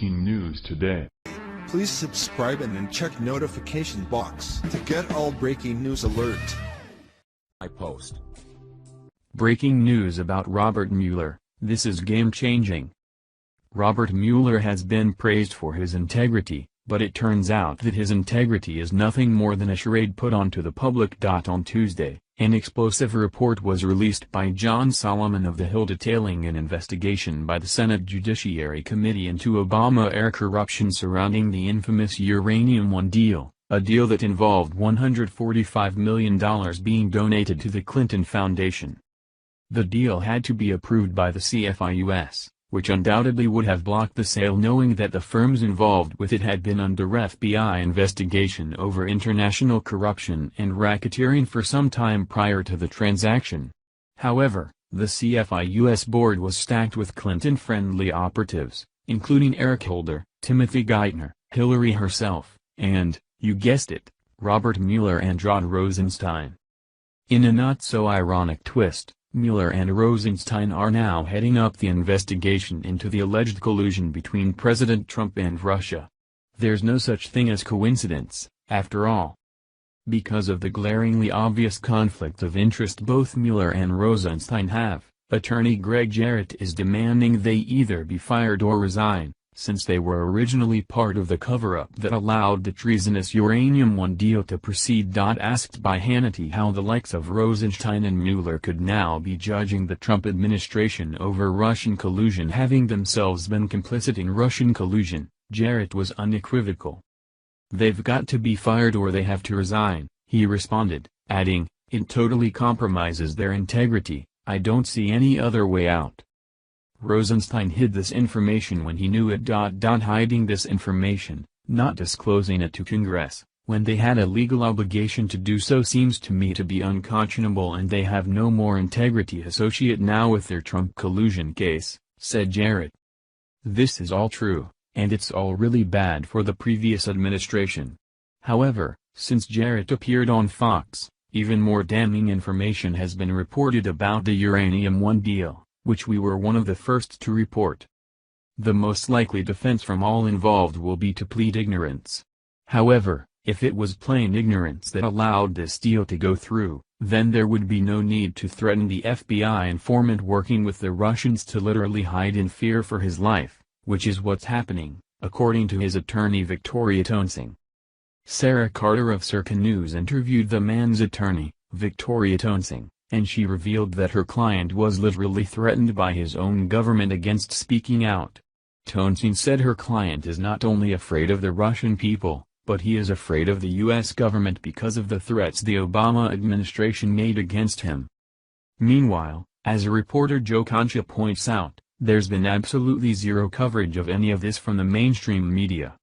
breaking news today. Please subscribe and then check notification box to get all breaking news alert. I post. Breaking news about Robert Mueller. This is game-changing. Robert Mueller has been praised for his integrity, but it turns out that his integrity is nothing more than a charade put onto the public. On Tuesday, an explosive report was released by John Solomon of The Hill detailing an investigation by the Senate Judiciary Committee into Obama-era corruption surrounding the infamous Uranium One deal, a deal that involved $145 million being donated to the Clinton Foundation. The deal had to be approved by the CFIUS, which undoubtedly would have blocked the sale knowing that the firms involved with it had been under FBI investigation over international corruption and racketeering for some time prior to the transaction. However, the CFIUS board was stacked with Clinton-friendly operatives, including Eric Holder, Timothy Geithner, Hillary herself, and, you guessed it, Robert Mueller and Rod Rosenstein. In a not-so-ironic twist, Mueller and Rosenstein are now heading up the investigation into the alleged collusion between President Trump and Russia. There's no such thing as coincidence, after all. Because of the glaringly obvious conflict of interest both Mueller and Rosenstein have, attorney Greg Jarrett is demanding they either be fired or resign, since they were originally part of the cover-up that allowed the treasonous Uranium One deal to proceed. Asked by Hannity how the likes of Rosenstein and Mueller could now be judging the Trump administration over Russian collusion having themselves been complicit in Russian collusion, Jarrett was unequivocal. "They've got to be fired or they have to resign," he responded, adding, "It totally compromises their integrity, I don't see any other way out." Rosenstein hid this information when he knew it. Hiding this information, not disclosing it to Congress, when they had a legal obligation to do so seems to me to be unconscionable and they have no more integrity associated now with their Trump collusion case, said Jarrett. This is all true, and it's all really bad for the previous administration. However, since Jarrett appeared on Fox, even more damning information has been reported about the Uranium One deal, which we were one of the first to report. The most likely defense from all involved will be to plead ignorance. However, if it was plain ignorance that allowed this deal to go through, then there would be no need to threaten the FBI informant working with the Russians to literally hide in fear for his life, which is what's happening, according to his attorney Victoria Toensing. Sarah Carter of Circa News interviewed the man's attorney, Victoria Toensing, and she revealed that her client was literally threatened by his own government against speaking out. Toensing said her client is not only afraid of the Russian people, but he is afraid of the U.S. government because of the threats the Obama administration made against him. Meanwhile, as reporter Joe Concha points out, there's been absolutely zero coverage of any of this from the mainstream media.